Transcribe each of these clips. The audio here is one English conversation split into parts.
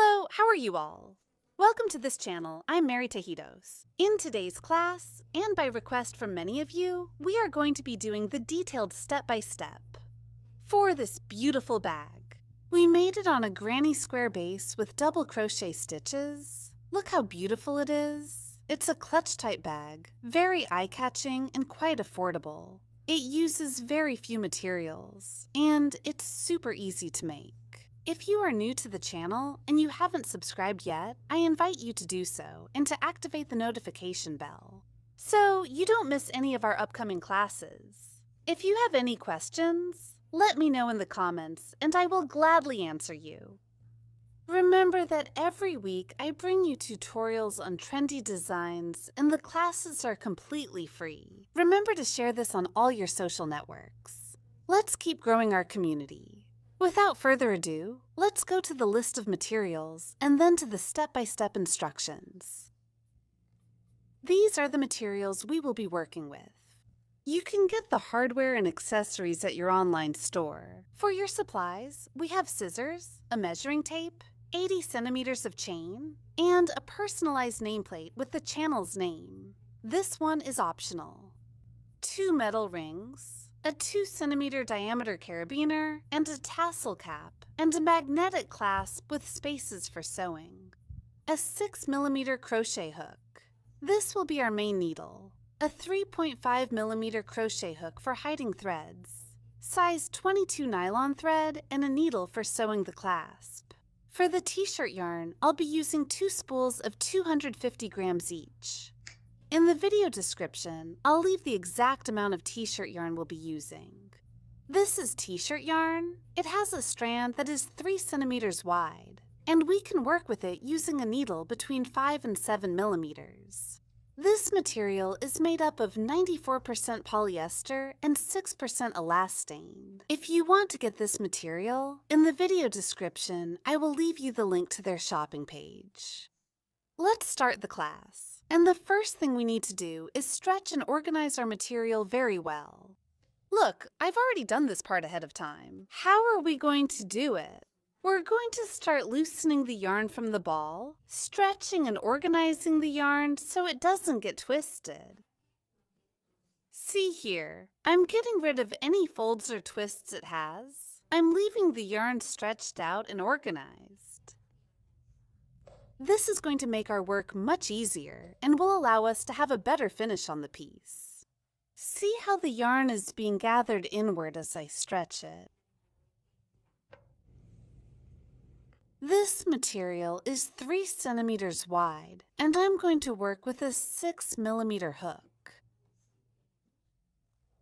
Hello, how are you all? Welcome to this channel. I'm Mary Tejidos. In today's class, and by request from many of you, we are going to be doing the detailed step-by-step for this beautiful bag. We made it on a granny square base with double crochet stitches. Look how beautiful it is. It's a clutch type bag, very eye-catching and quite affordable. It uses very few materials, and it's super easy to make. If you are new to the channel and you haven't subscribed yet, I invite you to do so and to activate the notification bell so you don't miss any of our upcoming classes. If you have any questions, let me know in the comments and I will gladly answer you. Remember that every week I bring you tutorials on trendy designs and the classes are completely free. Remember to share this on all your social networks. Let's keep growing our community. Without further ado, let's go to the list of materials and then to the step-by-step instructions. These are the materials we will be working with. You can get the hardware and accessories at your online store. For your supplies, we have scissors, a measuring tape, 80 centimeters of chain, and a personalized nameplate with the channel's name. This one is optional. 2 metal rings, a 2 centimeter diameter carabiner, and a tassel cap, and a magnetic clasp with spaces for sewing. A 6 millimeter crochet hook. This will be our main needle. A 3.5 millimeter crochet hook for hiding threads. Size 22 nylon thread and a needle for sewing the clasp. For the t-shirt yarn, I'll be using 2 spools of 250 grams each. In the video description, I'll leave the exact amount of t-shirt yarn we'll be using. This is t-shirt yarn. It has a strand that is 3 centimeters wide, and we can work with it using a needle between 5 and 7 millimeters. This material is made up of 94% polyester and 6% elastane. If you want to get this material, in the video description, I will leave you the link to their shopping page. Let's start the class. And the first thing we need to do is stretch and organize our material very well. Look, I've already done this part ahead of time. How are we going to do it? We're going to start loosening the yarn from the ball, stretching and organizing the yarn so it doesn't get twisted. See here, I'm getting rid of any folds or twists it has. I'm leaving the yarn stretched out and organized. This is going to make our work much easier and will allow us to have a better finish on the piece. See how the yarn is being gathered inward as I stretch it. This material is 3 centimeters wide, and I'm going to work with a 6 millimeter hook.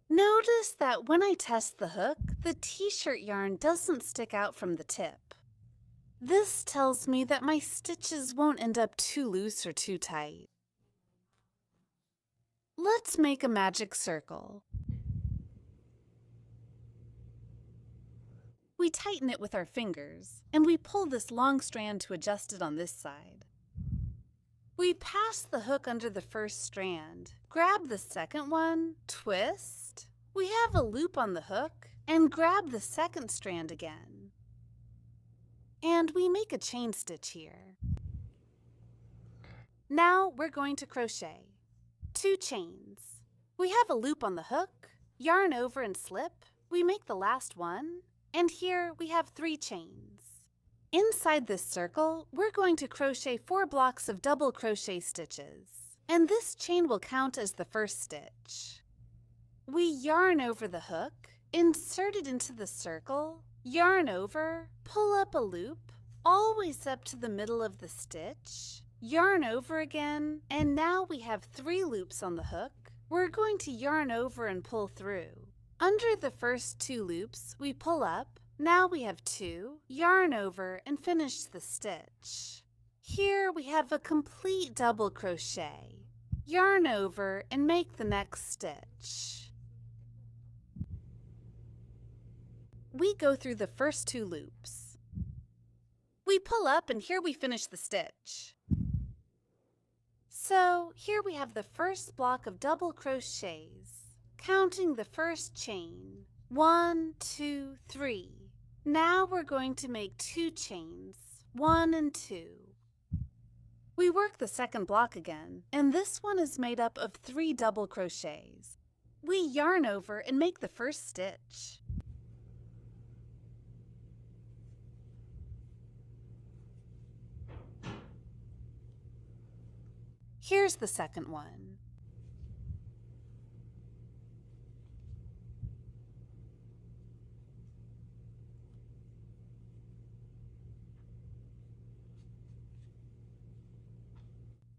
Notice that when I test the hook, the t-shirt yarn doesn't stick out from the tip. This tells me that my stitches won't end up too loose or too tight. Let's make a magic circle. We tighten it with our fingers, and we pull this long strand to adjust it on this side. We pass the hook under the first strand, grab the second one, twist. We have a loop on the hook, and grab the second strand again. And we make a chain stitch here. Now we're going to crochet. 2 chains. We have a loop on the hook, yarn over and slip. We make the last one, and here we have 3 chains. Inside this circle, we're going to crochet 4 blocks of double crochet stitches, and this chain will count as the first stitch. We yarn over the hook, insert it into the circle, yarn over, pull up a loop, always up to the middle of the stitch, yarn over again, and now we have 3 loops on the hook. We're going to yarn over and pull through. Under the first 2 loops, we pull up. Now we have 2, yarn over, and finish the stitch. Here we have a complete double crochet. Yarn over and make the next stitch. We go through the first 2 loops. We pull up and here we finish the stitch. So here we have the first block of double crochets, counting the first chain. 1, 2, 3. Now we're going to make 2 chains, 1 and 2. We work the second block again, and this one is made up of 3 double crochets. We yarn over and make the first stitch. Here's the second one.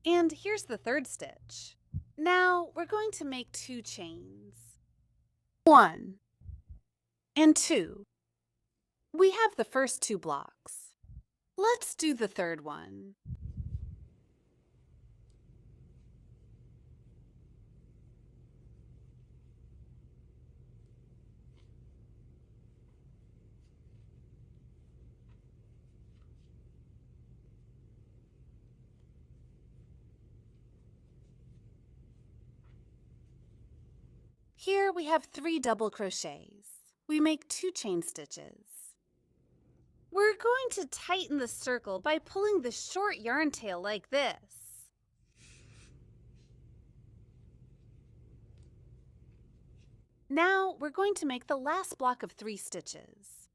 And here's the third stitch. Now we're going to make 2 chains. 1 and 2. We have the first 2 blocks. Let's do the third one. Here we have 3 double crochets. We make 2 chain stitches. We're going to tighten the circle by pulling the short yarn tail like this. Now we're going to make the last block of 3 stitches.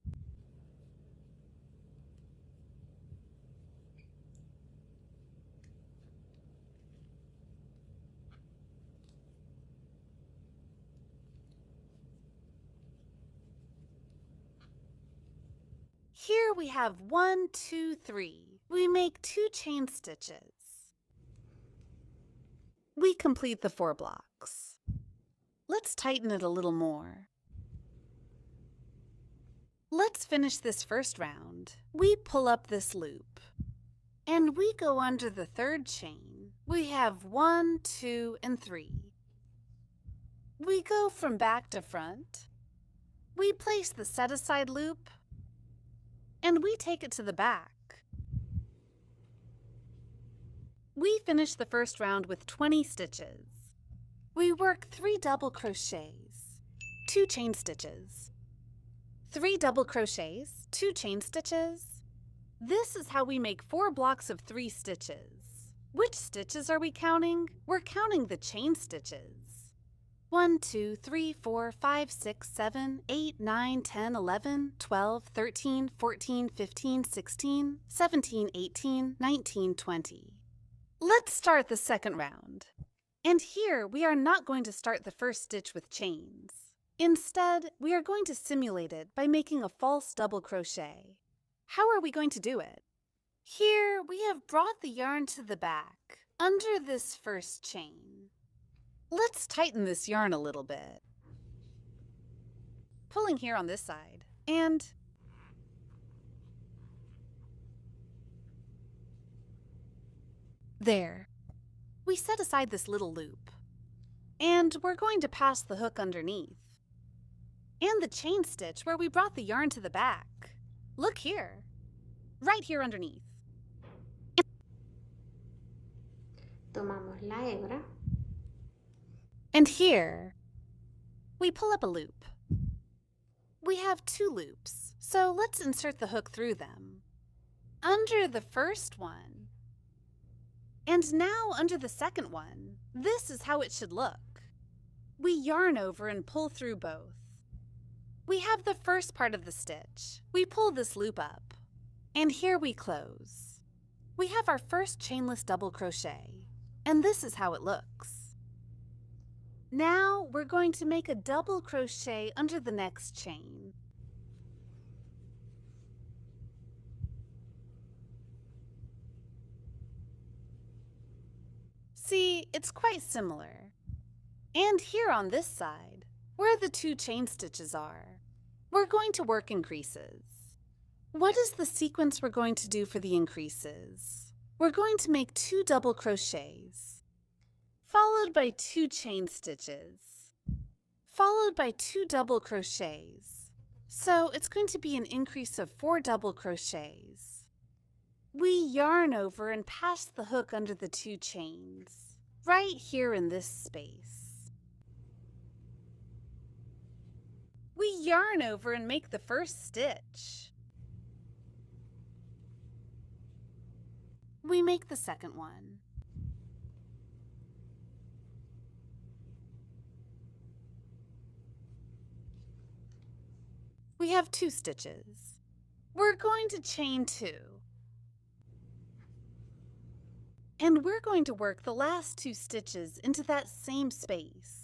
Here we have 1, 2, 3. We make 2 chain stitches. We complete the 4 blocks. Let's tighten it a little more. Let's finish this first round. We pull up this loop, and we go under the third chain. We have 1, 2, and 3. We go from back to front. We place the set-aside loop, and we take it to the back. We finish the first round with 20 stitches. We work 3 double crochets, 2 chain stitches. 3 double crochets, 2 chain stitches. This is how we make 4 blocks of 3 stitches. Which stitches are we counting? We're counting the chain stitches. 1, 2, 3, 4, 5, 6, 7, 8, 9, 10, 11, 12, 13, 14, 15, 16, 17, 18, 19, 20. Let's start the second round. And here we are not going to start the first stitch with chains. Instead, we are going to simulate it by making a false double crochet. How are we going to do it? Here we have brought the yarn to the back, under this first chain. Let's tighten this yarn a little bit. Pulling here on this side, and there. We set aside this little loop, and we're going to pass the hook underneath, and the chain stitch where we brought the yarn to the back. Look here, right here underneath. Tomamos la hebra. And here, we pull up a loop. We have 2 loops, so let's insert the hook through them. Under the first one, and now under the second one. This is how it should look. We yarn over and pull through both. We have the first part of the stitch. We pull this loop up, and here we close. We have our first chainless double crochet, and this is how it looks. Now we're going to make a double crochet under the next chain. See, it's quite similar. And here on this side, where the 2 chain stitches are, we're going to work increases. What is the sequence we're going to do for the increases? We're going to make 2 double crochets, followed by 2 chain stitches, followed by 2 double crochets. So it's going to be an increase of 4 double crochets. We yarn over and pass the hook under the 2 chains, right here in this space. We yarn over and make the first stitch. we make the second one. We have 2 stitches. We're going to chain 2. And we're going to work the last 2 stitches into that same space.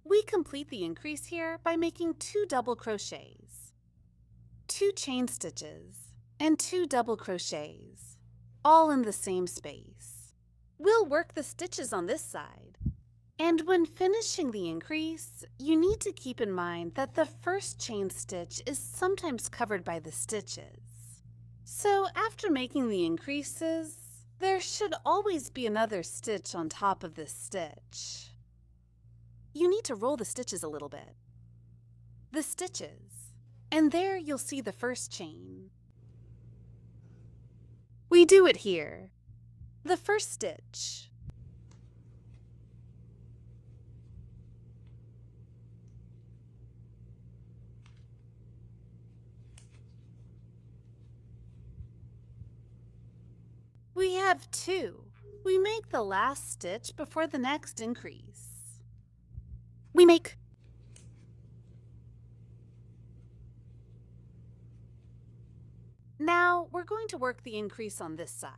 We complete the increase here by making 2 double crochets, 2 chain stitches, and 2 double crochets, all in the same space. We'll work the stitches on this side. And when finishing the increase, you need to keep in mind that the first chain stitch is sometimes covered by the stitches. So after making the increases, there should always be another stitch on top of this stitch. You need to roll the stitches a little bit. The stitches, and there you'll see the first chain. We do it here. The first stitch. We have 2. We make the last stitch before the next increase. We make Now we're going to work the increase on this side.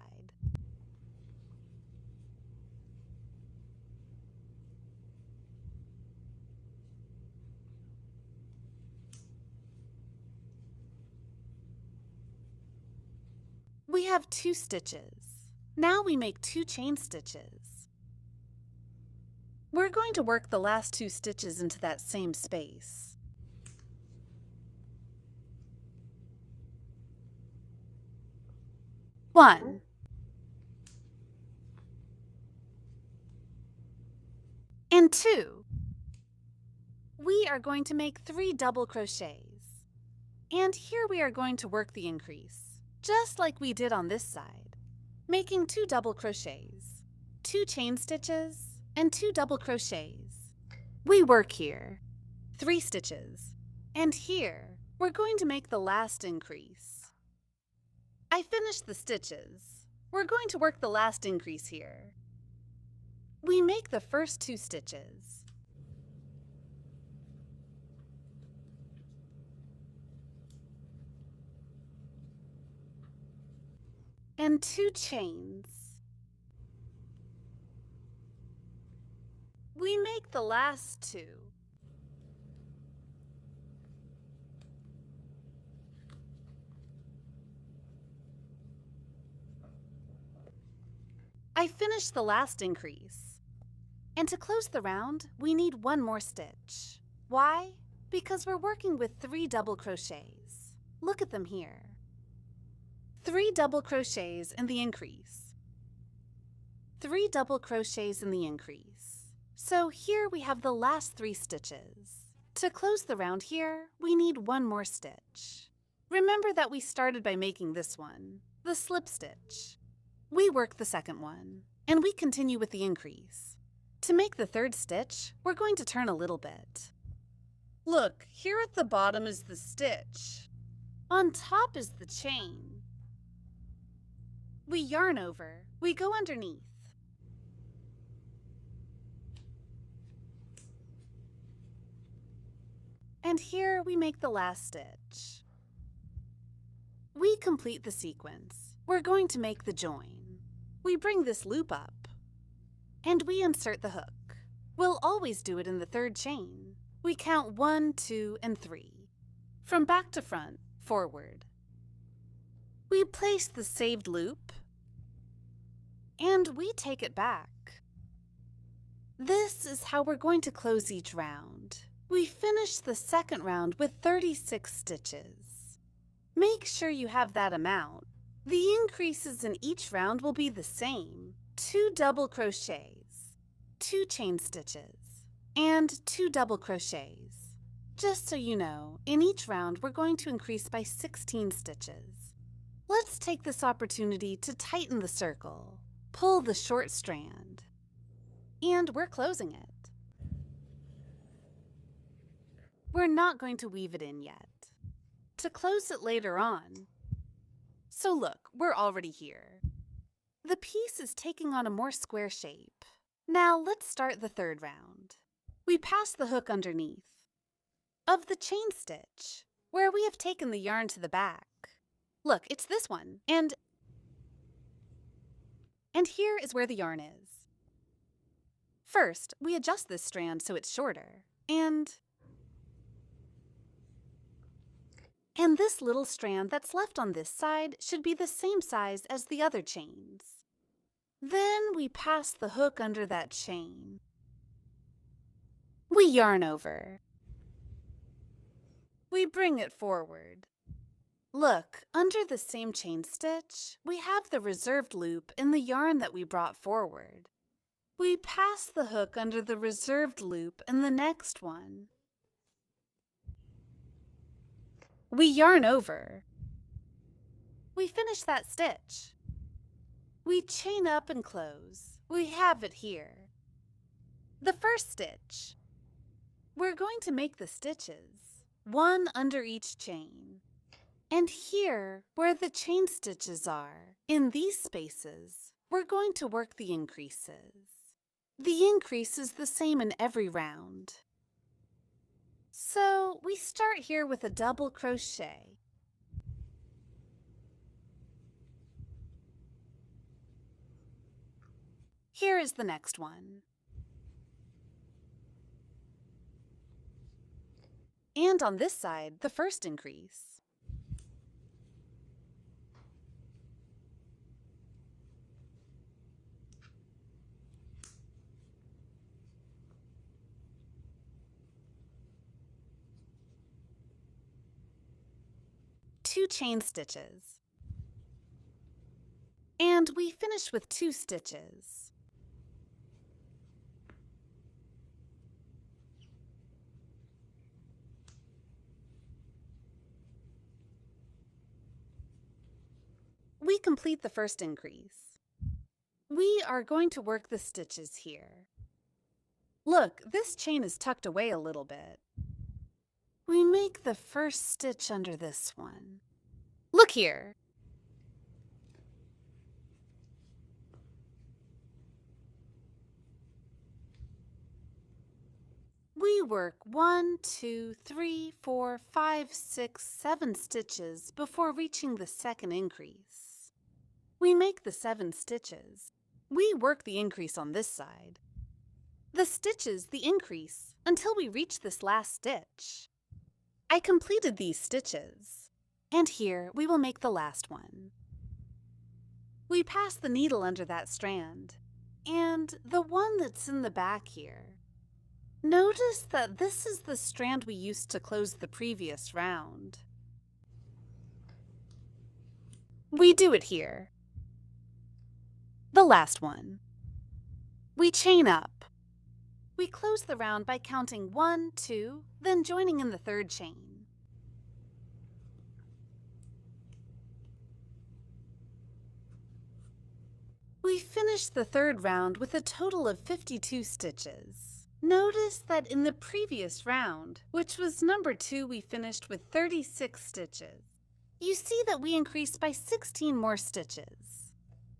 We have 2 stitches. Now we make 2 chain stitches. We're going to work the last 2 stitches into that same space. One. And 2. We are going to make 3 double crochets. And here we are going to work the increase, just like we did on this side, making 2 double crochets, 2 chain stitches, and 2 double crochets. We work here 3 stitches, and here we're going to make the last increase. I finished the stitches. We're going to work the last increase here. We make the first 2 stitches. And 2 chains. We make the last 2. I finished the last increase. And to close the round, we need 1 more stitch. Why? Because we're working with 3 double crochets. Look at them here. 3 double crochets in the increase. 3 double crochets in the increase. So here we have the last 3 stitches. To close the round here, we need 1 more stitch. Remember that we started by making this one, the slip stitch. We work the second one, and we continue with the increase. To make the 3rd stitch, we're going to turn a little bit. Look, here at the bottom is the stitch. On top is the chain. We yarn over. We go underneath. And here we make the last stitch. We complete the sequence. We're going to make the join. We bring this loop up, and we insert the hook. We'll always do it in the 3rd chain. We count 1, 2, and 3. From back to front, forward. We place the saved loop, and we take it back. This is how we're going to close each round. We finish the 2nd round with 36 stitches. Make sure you have that amount. The increases in each round will be the same. 2 double crochets, 2 chain stitches, and 2 double crochets. Just so you know, in each round we're going to increase by 16 stitches. take this opportunity to tighten the circle, pull the short strand, and we're closing it. We're not going to weave it in yet. To close it later on. So look, we're already here. The piece is taking on a more square shape. Now let's start the third round. We pass the hook underneath of the chain stitch, where we have taken the yarn to the back. Look, it's this one, and here is where the yarn is. First, we adjust this strand so it's shorter, and this little strand that's left on this side should be the same size as the other chains. Then we pass the hook under that chain. We yarn over. We bring it forward. Look, under the same chain stitch, we have the reserved loop in the yarn that we brought forward. We pass the hook under the reserved loop in the next one. We yarn over. We finish that stitch. We chain up and close. We have it here. The first stitch. We're going to make the stitches, one under each chain. And here, where the chain stitches are, in these spaces, we're going to work the increases. The increase is the same in every round. So we start here with a double crochet. Here is the next one. And on this side, the first increase. Two chain stitches. And we finish with 2 stitches. We complete the first increase. We are going to work the stitches here. Look, this chain is tucked away a little bit. We make the first stitch under this one. Look here. We work 1, 2, 3, 4, 5, 6, 7 stitches before reaching the second increase. We make the 7 stitches. We work the increase on this side. The stitches the increase until we reach this last stitch. I completed these stitches, and here we will make the last one. We pass the needle under that strand, and the one that's in the back here. Notice that this is the strand we used to close the previous round. We do it here. The last one. We chain up. We close the round by counting 1, 2, then joining in the third chain. We finish the third round with a total of 52 stitches. Notice that in the previous round, which was number 2, we finished with 36 stitches. You see that we increased by 16 more stitches.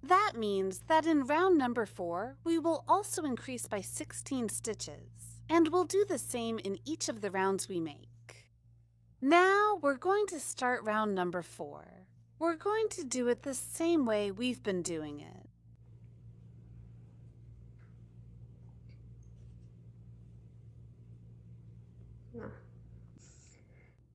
That means that in round number 4, we will also increase by 16 stitches, and we'll do the same in each of the rounds we make. Now we're going to start round number 4. We're going to do it the same way we've been doing it.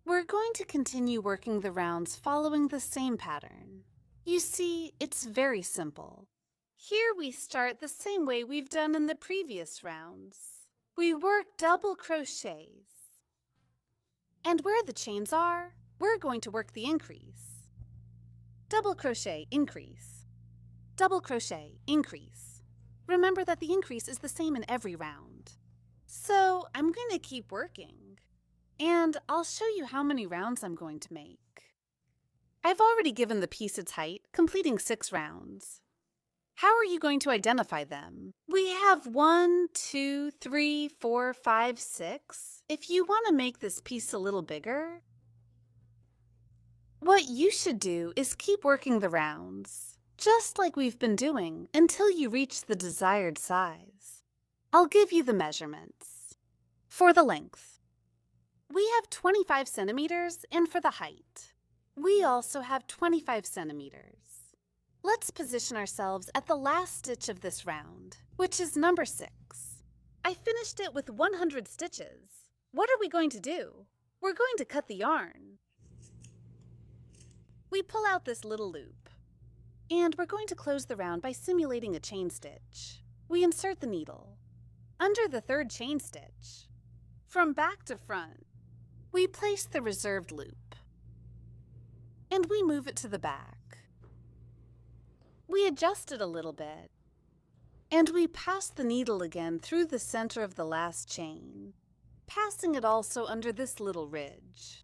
We're going to continue working the rounds following the same pattern. You see, it's very simple. Here we start the same way we've done in the previous rounds. We work double crochets. And where the chains are, we're going to work the increase. Double crochet, increase. Double crochet, increase. Remember that the increase is the same in every round. So I'm going to keep working. And I'll show you how many rounds I'm going to make. I've already given the piece its height, completing 6 rounds. How are you going to identify them? We have 1, 2, 3, 4, 5, 6. If you want to make this piece a little bigger, what you should do is keep working the rounds, just like we've been doing, until you reach the desired size. I'll give you the measurements. For the length, we have 25 centimeters, and for the height, we also have 25 centimeters. Let's position ourselves at the last stitch of this round, which is number 6. I finished it with 100 stitches. What are we going to do? We're going to cut the yarn. We pull out this little loop, and we're going to close the round by simulating a chain stitch. We insert the needle under the 3rd chain stitch. From back to front, we place the reserved loop, and we move it to the back. We adjust it a little bit, and we pass the needle again through the center of the last chain, passing it also under this little ridge.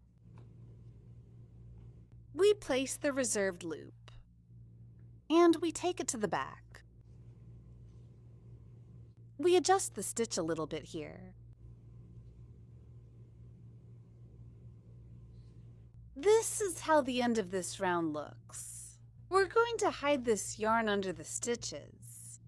We place the reserved loop, and we take it to the back. We adjust the stitch a little bit here. This is how the end of this round looks. We're going to hide this yarn under the stitches.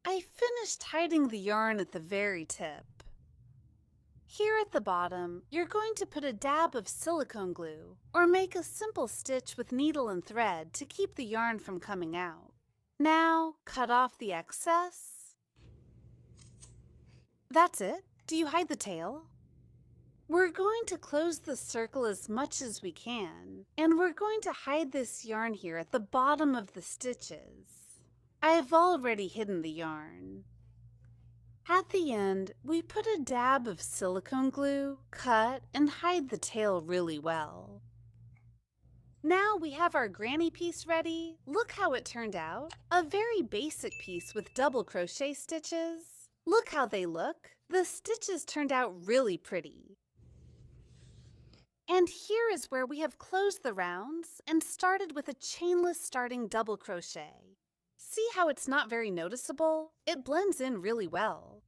I finished hiding the yarn at the very tip. Here at the bottom, you're going to put a dab of silicone glue or make a simple stitch with needle and thread to keep the yarn from coming out. Now, cut off the excess. That's it. Do you hide the tail? We're going to close the circle as much as we can, and we're going to hide this yarn here at the bottom of the stitches. I've already hidden the yarn. At the end, we put a dab of silicone glue, cut, and hide the tail really well. Now we have our granny piece ready. Look how it turned out. A very basic piece with double crochet stitches. Look how they look. The stitches turned out really pretty. And here is where we have closed the rounds and started with a chainless starting double crochet. See how it's not very noticeable? It blends in really well.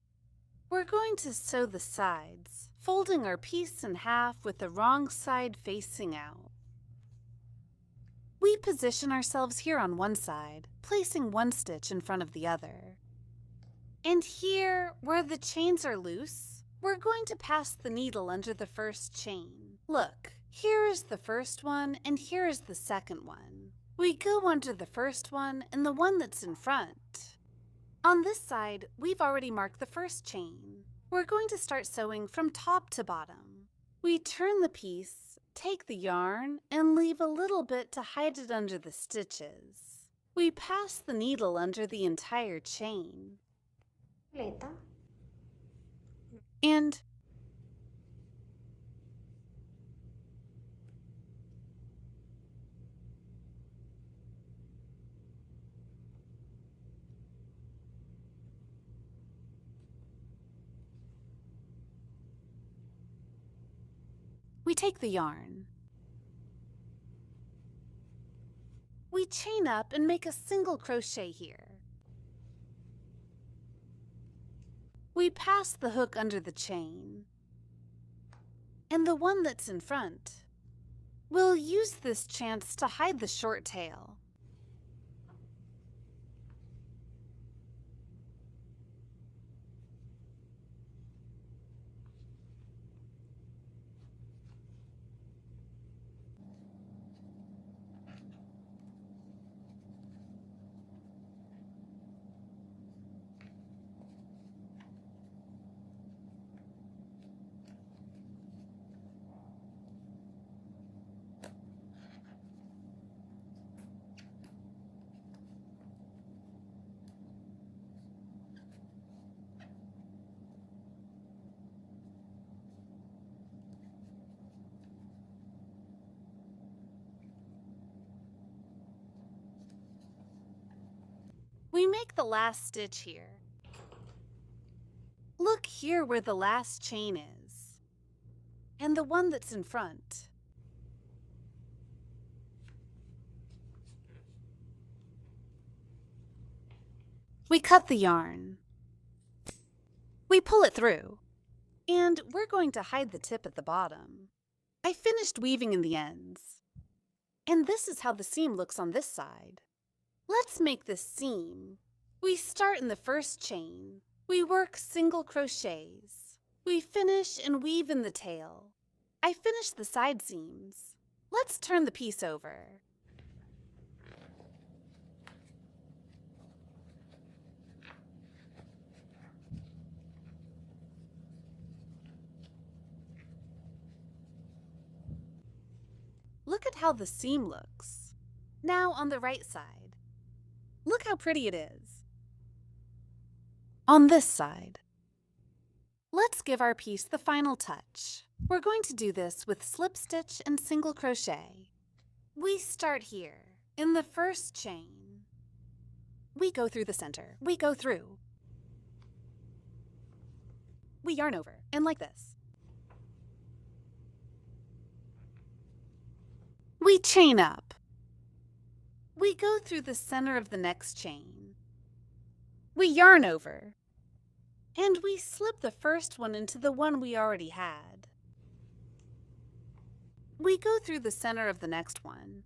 We're going to sew the sides, folding our piece in half with the wrong side facing out. We position ourselves here on one side, placing one stitch in front of the other. And here, where the chains are loose, we're going to pass the needle under the first chain. Look, here is the first one and here is the second one. We go under the first one and the one that's in front. On this side, we've already marked the first chain. We're going to start sewing from top to bottom. We turn the piece, take the yarn, and leave a little bit to hide it under the stitches. We pass the needle under the entire chain. And we take the yarn. We chain up and make a single crochet here. We pass the hook under the chain. And the one that's in front. We'll use this chance to hide the short tail. We make the last stitch here. Look here where the last chain is, and the one that's in front. We cut the yarn. We pull it through, and we're going to hide the tip at the bottom. I finished weaving in the ends, and this is how the seam looks on this side. Let's make this seam. We start in the first chain. We work single crochets. We finish and weave in the tail. I finished the side seams. Let's turn the piece over. Look at how the seam looks. Now on the right side. Look how pretty it is. On this side. Let's give our piece the final touch. We're going to do this with slip stitch and single crochet. We start here in the first chain. We go through the center. We go through. We yarn over, and like this. We chain up. We go through the center of the next chain. We yarn over. And we slip the first one into the one we already had. We go through the center of the next one.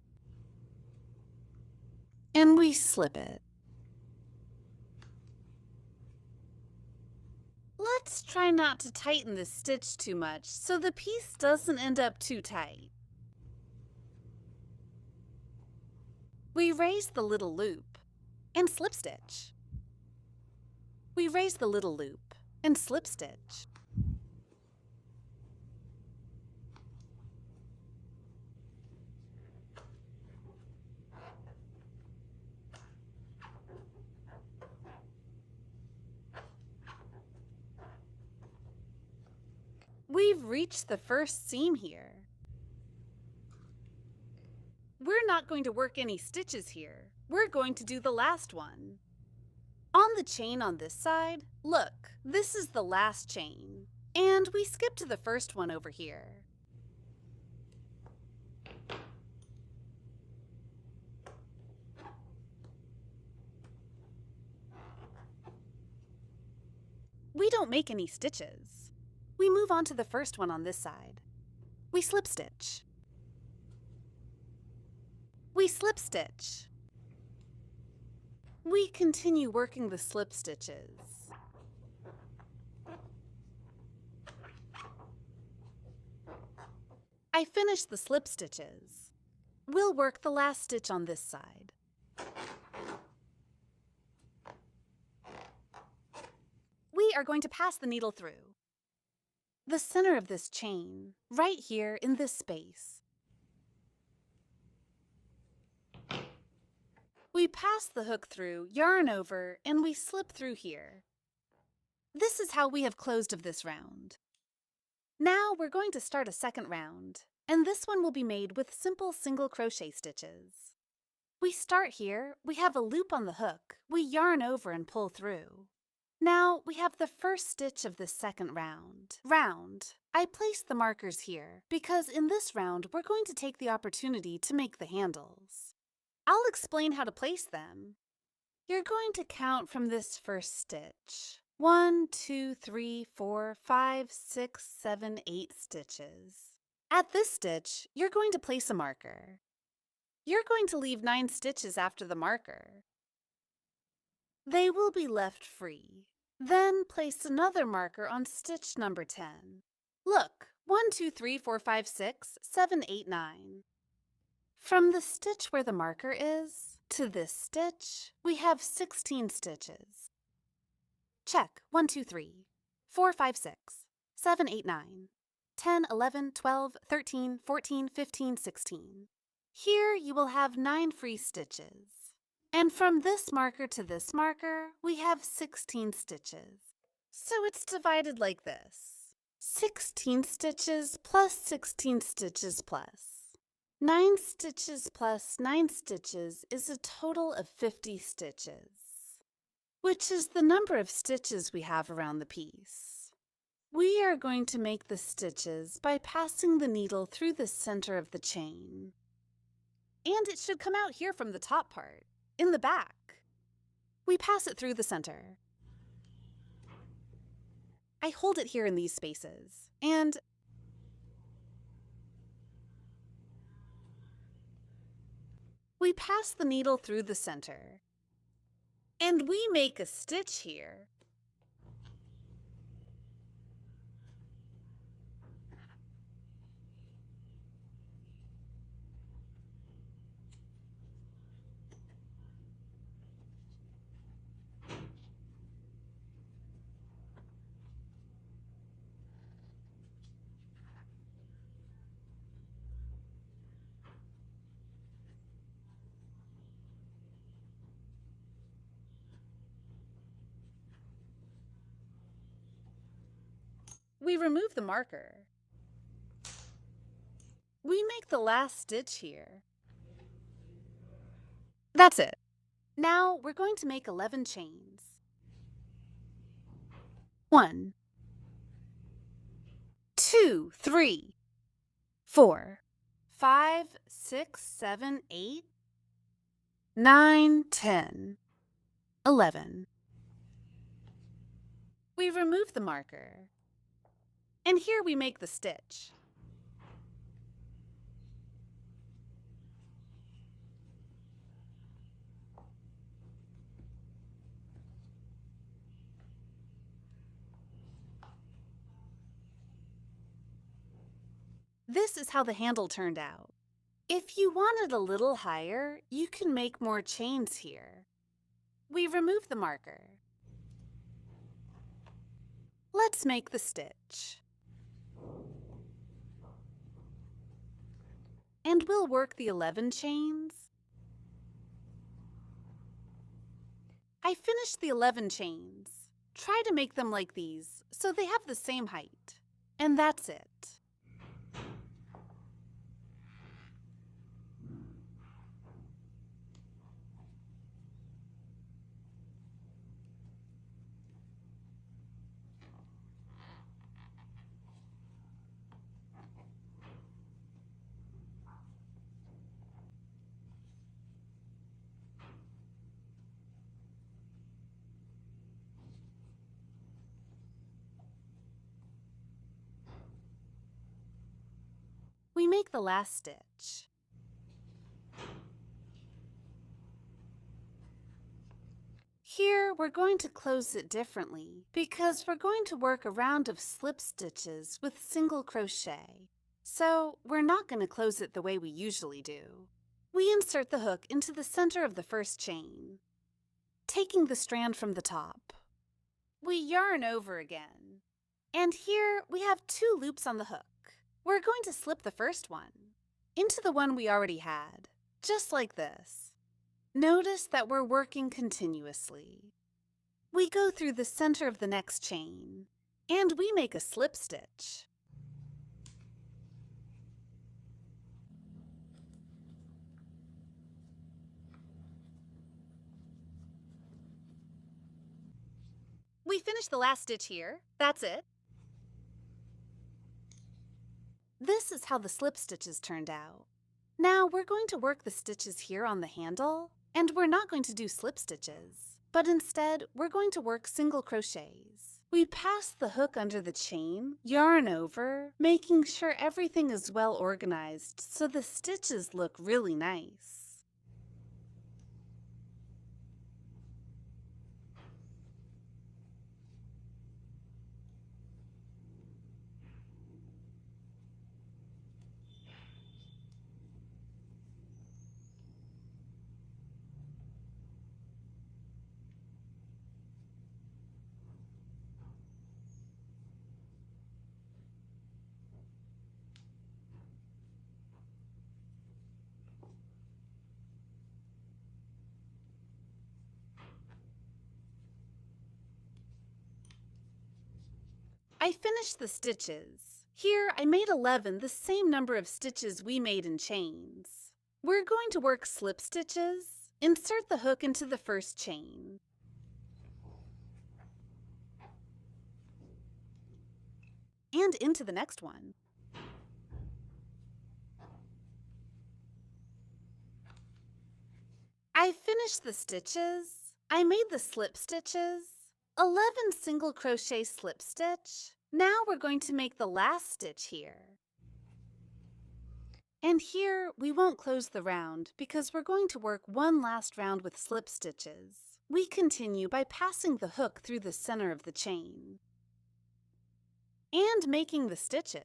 And we slip it. Let's try not to tighten the stitch too much so the piece doesn't end up too tight. We raise the little loop and slip stitch. We raise the little loop and slip stitch. We've reached the first seam here. We're not going to work any stitches here. We're going to do the last one. On the chain on this side, look, this is the last chain. And we skip to the first one over here. We don't make any stitches. We move on to the first one on this side. We slip stitch. We slip stitch. We continue working the slip stitches. I finish the slip stitches. We'll work the last stitch on this side. We are going to pass the needle through the center of this chain, right here in this space. We pass the hook through, yarn over, and we slip through here. This is how we have closed of this round. Now we're going to start a second round, and this one will be made with simple single crochet stitches. We start here, we have a loop on the hook, we yarn over and pull through. Now we have the first stitch of this second round. I placed the markers here because in this round we're going to take the opportunity to make the handles. I'll explain how to place them. You're going to count from this first stitch. 1, 2, 3, 4, 5, 6, 7, 8 stitches. At this stitch, you're going to place a marker. You're going to leave 9 stitches after the marker. They will be left free. Then place another marker on stitch number 10. Look, 1, 2, 3, 4, 5, 6, 7, 8, 9. From the stitch where the marker is to this stitch, we have 16 stitches. Check 1, 2, 3, 4, 5, 6, 7, 8, 9, 10, 11, 12, 13, 14, 15, 16. Here you will have 9 free stitches. And from this marker to this marker, we have 16 stitches. So it's divided like this. 16 stitches plus 16 stitches plus. 9 stitches plus 9 stitches is a total of 50 stitches. which is the number of stitches we have around the piece. We are going to make the stitches by passing the needle through the center of the chain. And it should come out here from the top part, in the back. We pass it through the center. I hold it here in these spaces, and we pass the needle through the center. And we make a stitch here. We remove the marker. We make the last stitch here. That's it. Now we're going to make 11 chains. 1, 2, 3, 4, 5, 6, 7, 8, 9, 10, 11. We remove the marker. And here we make the stitch. This is how the handle turned out. If you want it a little higher, you can make more chains here. We remove the marker. Let's make the stitch. And we'll work the 11 chains. I finished the 11 chains. Try to make them like these so they have the same height. And that's it. We make the last stitch. Here, we're going to close it differently because we're going to work a round of slip stitches with single crochet. So we're not going to close it the way we usually do. We insert the hook into the center of the first chain, taking the strand from the top. We yarn over again. And here we have 2 loops on the hook. We're going to slip the first one into the one we already had, just like this. Notice that we're working continuously. We go through the center of the next chain, and we make a slip stitch. We finish the last stitch here. That's it. This is how the slip stitches turned out. Now we're going to work the stitches here on the handle, and we're not going to do slip stitches, but instead we're going to work single crochets. We pass the hook under the chain, yarn over, making sure everything is well organized so the stitches look really nice. I finished the stitches. Here I made 11, the same number of stitches we made in chains. We're going to work slip stitches. Insert the hook into the first chain. and into the next one. I finished the stitches. I made the slip stitches, 11 single crochet slip stitch. Now we're going to make the last stitch here. And here we won't close the round because we're going to work one last round with slip stitches. We continue by passing the hook through the center of the chain and making the stitches.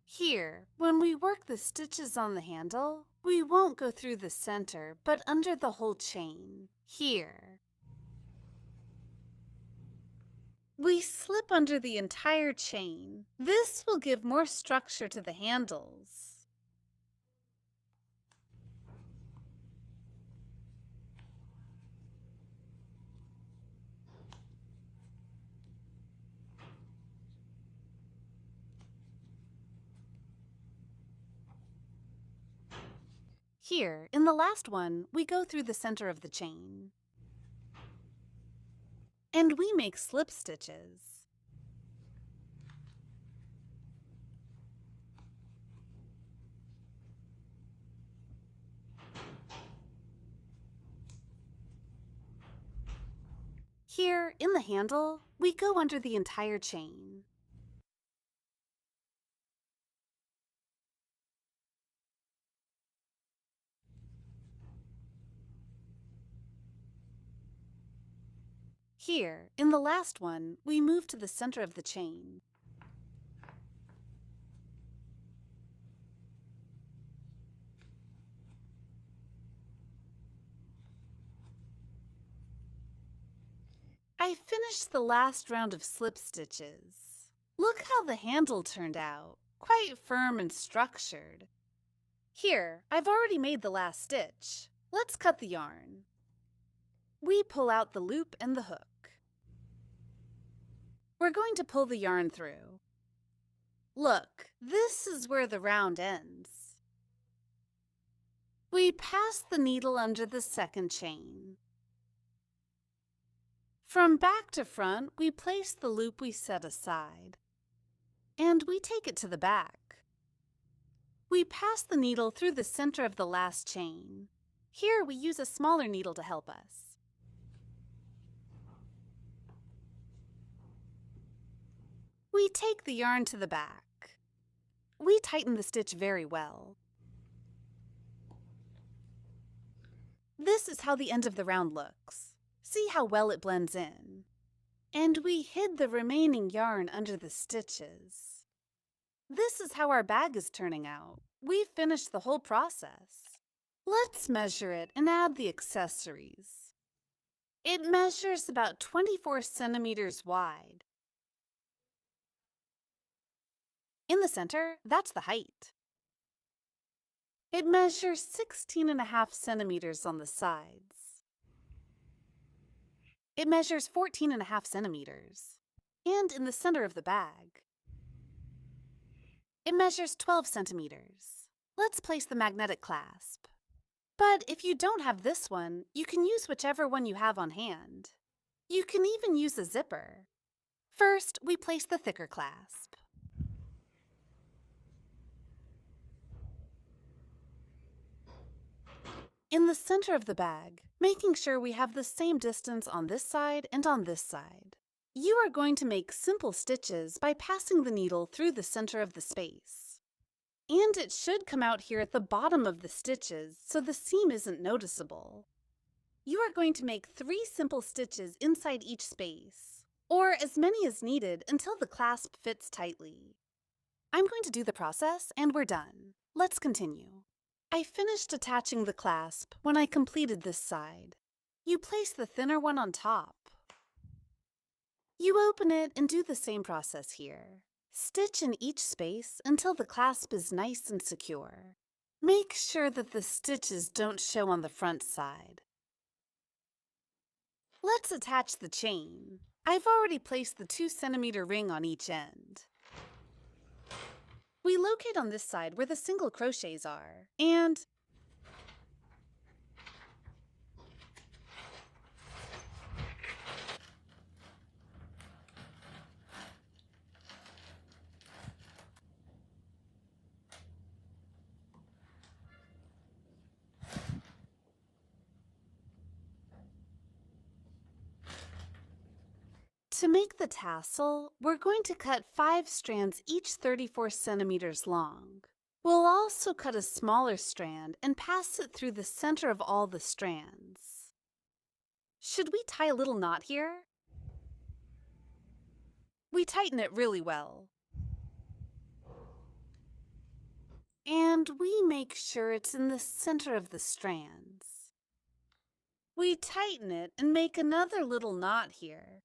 Here, when we work the stitches on the handle, we won't go through the center, but under the whole chain, here. We slip under the entire chain. This will give more structure to the handles. Here, in the last one, we go through the center of the chain. And we make slip stitches. Here, in the handle, we go under the entire chain. Here, in the last one, we move to the center of the chain. I finished the last round of slip stitches. Look how the handle turned out, quite firm and structured. Here, I've already made the last stitch. Let's cut the yarn. We pull out the loop and the hook. We're going to pull the yarn through. Look, this is where the round ends. We pass the needle under the second chain. From back to front, we place the loop we set aside, and we take it to the back. We pass the needle through the center of the last chain. Here we use a smaller needle to help us. We take the yarn to the back. We tighten the stitch very well. This is how the end of the round looks. See how well it blends in. And we hid the remaining yarn under the stitches. This is how our bag is turning out. We've finished the whole process. Let's measure it and add the accessories. It measures about 24 centimeters wide. In the center, that's the height. It measures 16.5 centimeters on the sides. It measures 14.5 centimeters. And in the center of the bag, it measures 12 centimeters. Let's place the magnetic clasp. But if you don't have this one, you can use whichever one you have on hand. You can even use a zipper. First, we place the thicker clasp. In the center of the bag, making sure we have the same distance on this side and on this side. You are going to make simple stitches by passing the needle through the center of the space. And it should come out here at the bottom of the stitches so the seam isn't noticeable. You are going to make 3 simple stitches inside each space, or as many as needed until the clasp fits tightly. I'm going to do the process and we're done. Let's continue. I finished attaching the clasp when I completed this side. You place the thinner one on top. You open it and do the same process here. Stitch in each space until the clasp is nice and secure. Make sure that the stitches don't show on the front side. Let's attach the chain. I've already placed the 2 centimeter ring on each end. We locate on this side where the single crochets are, and to make the tassel, we're going to cut 5 strands each 34 centimeters long. We'll also cut a smaller strand and pass it through the center of all the strands. Should we tie a little knot here? We tighten it really well. And we make sure it's in the center of the strands. We tighten it and make another little knot here.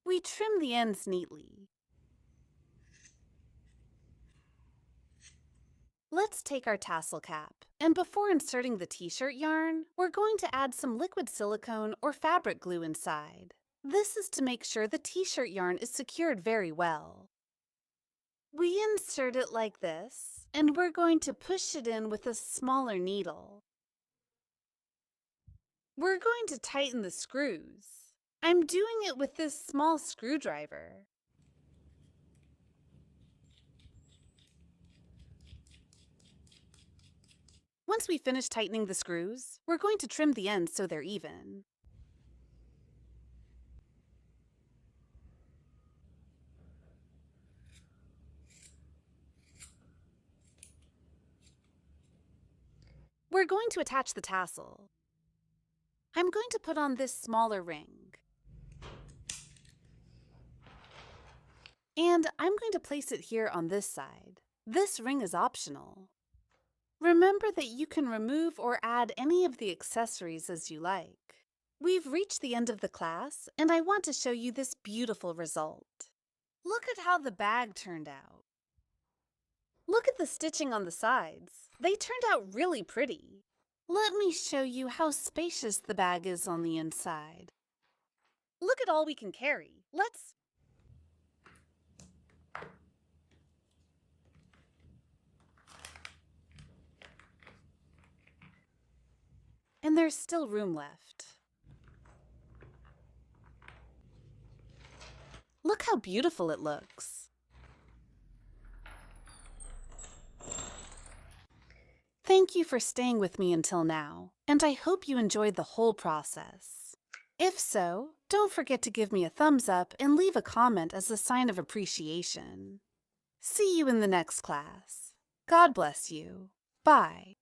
We trim the ends neatly. Let's take our tassel cap, and before inserting the t-shirt yarn, we're going to add some liquid silicone or fabric glue inside. This is to make sure the t-shirt yarn is secured very well. We insert it like this, and we're going to push it in with a smaller needle. We're going to tighten the screws. I'm doing it with this small screwdriver. Once we finish tightening the screws, we're going to trim the ends so they're even. We're going to attach the tassel. I'm going to put on this smaller ring. And I'm going to place it here on this side. This ring is optional. Remember that you can remove or add any of the accessories as you like. We've reached the end of the class, and I want to show you this beautiful result. Look at how the bag turned out. Look at the stitching on the sides. They turned out really pretty. Let me show you how spacious the bag is on the inside. Look at all we can carry. And there's still room left. Look how beautiful it looks. Thank you for staying with me until now, and I hope you enjoyed the whole process. If so, don't forget to give me a thumbs up and leave a comment as a sign of appreciation. See you in the next class. God bless you. Bye.